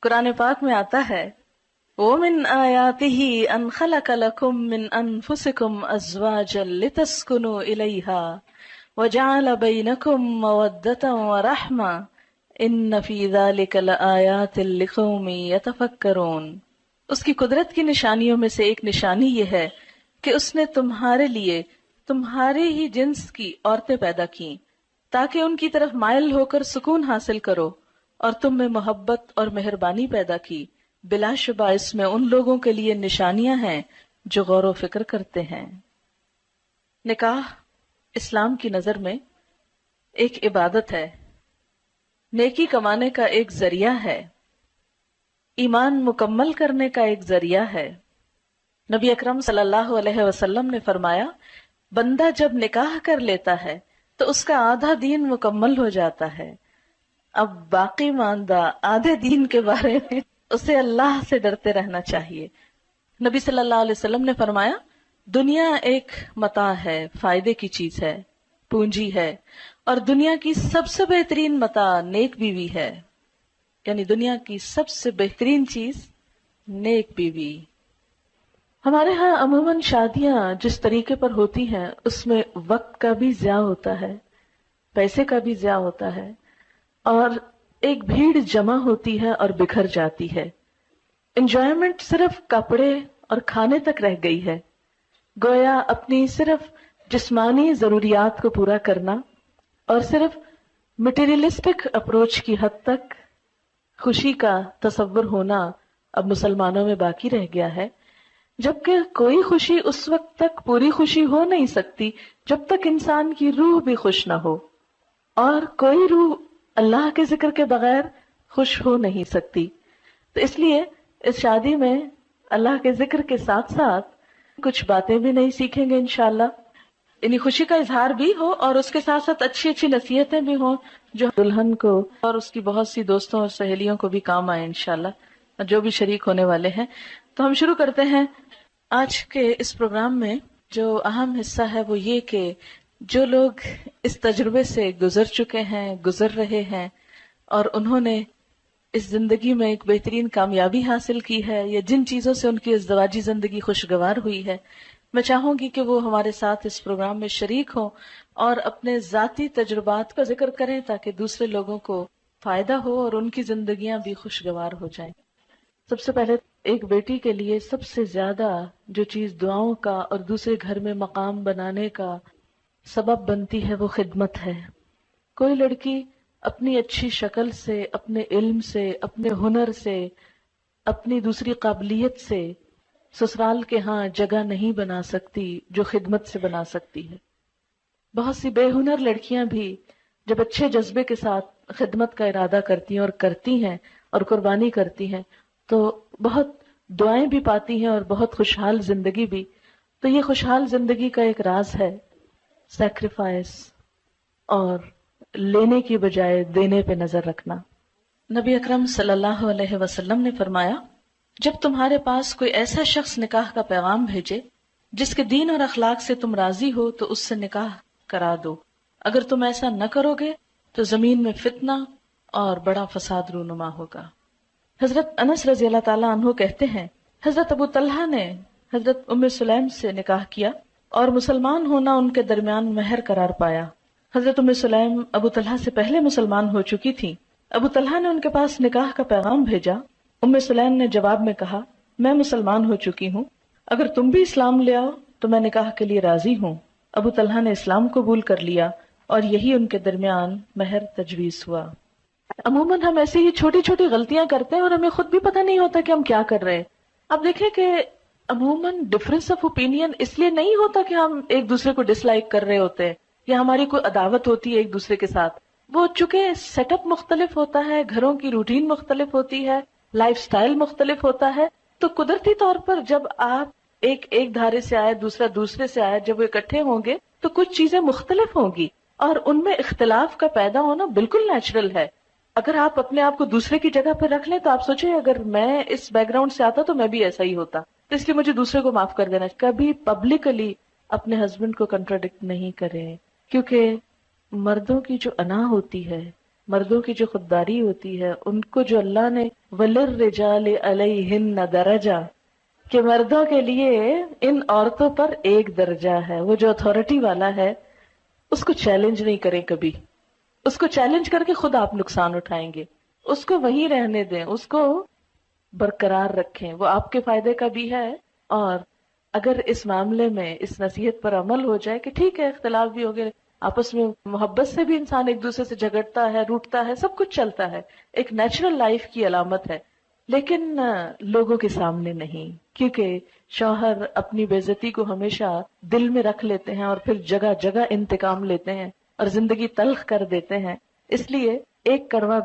قرآن پاک میں آتا ہے وَمِنْ آيَاتِهِ أَنْ خَلَقَ لَكُم مِّنْ أَنفُسِكُمْ أَزْوَاجًا لِتَسْكُنُوا إِلَيْهَا وَجَعَلَ بَيْنَكُم مَّوَدَّةً وَرَحْمَةً إِنَّ فِي ذَلِكَ لَآيَاتٍ لِقَوْمٍ يَتَفَكَّرُونَ۔ اس کی قدرت کی نشانیوں میں سے ایک نشانی یہ ہے کہ اس نے تمہارے لیے تمہارے ہی جنس کی عورتیں پیدا کیں تاکہ ان کی طرف مائل ہو کر سکون حاصل کرو، اور تم میں محبت اور مہربانی پیدا کی۔ بلا شبہ اس میں ان لوگوں کے لیے نشانیاں ہیں جو غور و فکر کرتے ہیں۔ نکاح اسلام کی نظر میں ایک عبادت ہے، نیکی کمانے کا ایک ذریعہ ہے، ایمان مکمل کرنے کا ایک ذریعہ ہے۔ نبی اکرم صلی اللہ علیہ وسلم نے فرمایا بندہ جب نکاح کر لیتا ہے تو اس کا آدھا دین مکمل ہو جاتا ہے۔ اب باقی ماندہ آدھے دین کے بارے میں اسے اللہ سے ڈرتے رہنا چاہیے۔ نبی صلی اللہ علیہ وسلم نے فرمایا دنیا ایک متاع ہے، فائدے کی چیز ہے، پونجی ہے، اور دنیا کی سب سے بہترین متاع نیک بیوی ہے، یعنی دنیا کی سب سے بہترین چیز نیک بیوی۔ ہمارے ہاں عموماً شادیاں جس طریقے پر ہوتی ہیں اس میں وقت کا بھی ضیاع ہوتا ہے، پیسے کا بھی ضیاع ہوتا ہے، اور ایک بھیڑ جمع ہوتی ہے اور بکھر جاتی ہے۔ انجوائمنٹ صرف کپڑے اور کھانے تک رہ گئی ہے، گویا اپنی صرف جسمانی ضروریات کو پورا کرنا اور صرف مٹیریلسٹک اپروچ کی حد تک خوشی کا تصور ہونا اب مسلمانوں میں باقی رہ گیا ہے، جبکہ کوئی خوشی اس وقت تک پوری خوشی ہو نہیں سکتی جب تک انسان کی روح بھی خوش نہ ہو، اور کوئی روح اللہ کے ذکر کے بغیر خوش ہو نہیں سکتی۔ تو اس لیے اس شادی میں اللہ کے ذکر کے ساتھ ساتھ کچھ باتیں بھی نہیں سیکھیں گے انشاءاللہ، یعنی خوشی کا اظہار بھی ہو اور اس کے ساتھ ساتھ اچھی اچھی نصیحتیں بھی ہوں جو دلہن کو اور اس کی بہت سی دوستوں اور سہیلیوں کو بھی کام آئے انشاءاللہ، جو بھی شریک ہونے والے ہیں۔ تو ہم شروع کرتے ہیں آج کے اس پروگرام میں۔ جو اہم حصہ ہے وہ یہ کہ جو لوگ اس تجربے سے گزر چکے ہیں، گزر رہے ہیں، اور انہوں نے اس زندگی میں ایک بہترین کامیابی حاصل کی ہے، یا جن چیزوں سے ان کی ازدواجی زندگی خوشگوار ہوئی ہے، میں چاہوں گی کہ وہ ہمارے ساتھ اس پروگرام میں شریک ہوں اور اپنے ذاتی تجربات کا ذکر کریں تاکہ دوسرے لوگوں کو فائدہ ہو اور ان کی زندگیاں بھی خوشگوار ہو جائیں۔ سب سے پہلے ایک بیٹی کے لیے سب سے زیادہ جو چیز دعاؤں کا اور دوسرے گھر میں مقام بنانے کا سبب بنتی ہے وہ خدمت ہے۔ کوئی لڑکی اپنی اچھی شکل سے، اپنے علم سے، اپنے ہنر سے، اپنی دوسری قابلیت سے سسرال کے ہاں جگہ نہیں بنا سکتی جو خدمت سے بنا سکتی ہے۔ بہت سی بے ہنر لڑکیاں بھی جب اچھے جذبے کے ساتھ خدمت کا ارادہ کرتی ہیں اور کرتی ہیں اور قربانی کرتی ہیں تو بہت دعائیں بھی پاتی ہیں اور بہت خوشحال زندگی بھی۔ تو یہ خوشحال زندگی کا ایک راز ہے سیکریفائس اور لینے کی بجائے دینے پہ نظر رکھنا۔ نبی اکرم صلی اللہ علیہ وسلم نے فرمایا جب تمہارے پاس کوئی ایسا شخص نکاح کا پیغام بھیجے جس کے دین اور اخلاق سے تم راضی ہو تو اس سے نکاح کرا دو، اگر تم ایسا نہ کرو گے تو زمین میں فتنہ اور بڑا فساد رونما ہوگا۔ حضرت انس رضی اللہ تعالیٰ عنہ کہتے ہیں حضرت ابو طلحہ نے حضرت ام سلیم سے نکاح کیا اور مسلمان ہونا ان کے درمیان مہر قرار پایا۔ حضرت ام سلیم ابو طلحہ سے پہلے مسلمان ہو چکی تھی۔ ابو طلحہ نے ان کے پاس نکاح کا پیغام بھیجا۔ ام سلیم نے جواب میں کہا میں مسلمان ہو چکی ہوں، اگر تم بھی اسلام لے آؤ تو میں نکاح کے لیے راضی ہوں۔ ابو طلحہ نے اسلام قبول کر لیا اور یہی ان کے درمیان مہر تجویز ہوا۔ عموماً ہم ایسی ہی چھوٹی چھوٹی غلطیاں کرتے ہیں اور ہمیں خود بھی پتہ نہیں ہوتا کہ ہم کیا کر رہے ہیں۔ اب دیکھیں کہ عموماً ڈفرینس آف اوپینین اس لیے نہیں ہوتا کہ ہم ایک دوسرے کو ڈس لائک کر رہے ہوتے ہیں یا ہماری کوئی عداوت ہوتی ہے ایک دوسرے کے ساتھ۔ وہ چونکہ سیٹ اپ مختلف ہوتا ہے، گھروں کی روٹین مختلف ہوتی ہے، لائف سٹائل مختلف ہوتا ہے، تو قدرتی طور پر جب آپ ایک دھارے سے آئے دوسرا دوسرے سے آئے، جب وہ اکٹھے ہوں گے تو کچھ چیزیں مختلف ہوں گی اور ان میں اختلاف کا پیدا ہونا بالکل نیچرل ہے۔ اگر آپ اپنے آپ کو دوسرے کی جگہ پر رکھ لیں تو آپ سوچیں اگر میں اس بیک گراؤنڈ سے آتا تو میں بھی ایسا ہی ہوتا، تو اس لیے مجھے دوسرے کو معاف کر دینا۔ کبھی پبلکلی اپنے ہسبینڈ کو کنٹراڈکٹ نہیں کریں، کیونکہ مردوں کی جو انا ہوتی ہے مردوں کی جو خودداری ہوتی ہے ان کو جو اللہ نے وَلِلرِّجَالِ عَلَيْهِنَّ دَرَجَةٌ کہ مردوں کے لیے ان عورتوں پر ایک درجہ ہے، وہ جو اتھارٹی والا ہے اس کو چیلنج نہیں کریں کبھی، اس کو چیلنج کر کے خود آپ نقصان اٹھائیں گے، اس کو وہیں رہنے دیں، اس کو برقرار رکھیں، وہ آپ کے فائدے کا بھی ہے۔ اور اگر اس معاملے میں اس نصیحت پر عمل ہو جائے کہ ٹھیک ہے اختلاف بھی ہو گئے، آپس میں محبت سے بھی انسان ایک دوسرے سے جھگڑتا ہے، روٹتا ہے، سب کچھ چلتا ہے، ایک نیچرل لائف کی علامت ہے، لیکن لوگوں کے سامنے نہیں، کیونکہ شوہر اپنی بے عزتی کو ہمیشہ دل میں رکھ لیتے ہیں اور پھر جگہ جگہ انتقام لیتے ہیں اور زندگی تلخ کر دیتے ہیں، اس لیے ایک کڑوا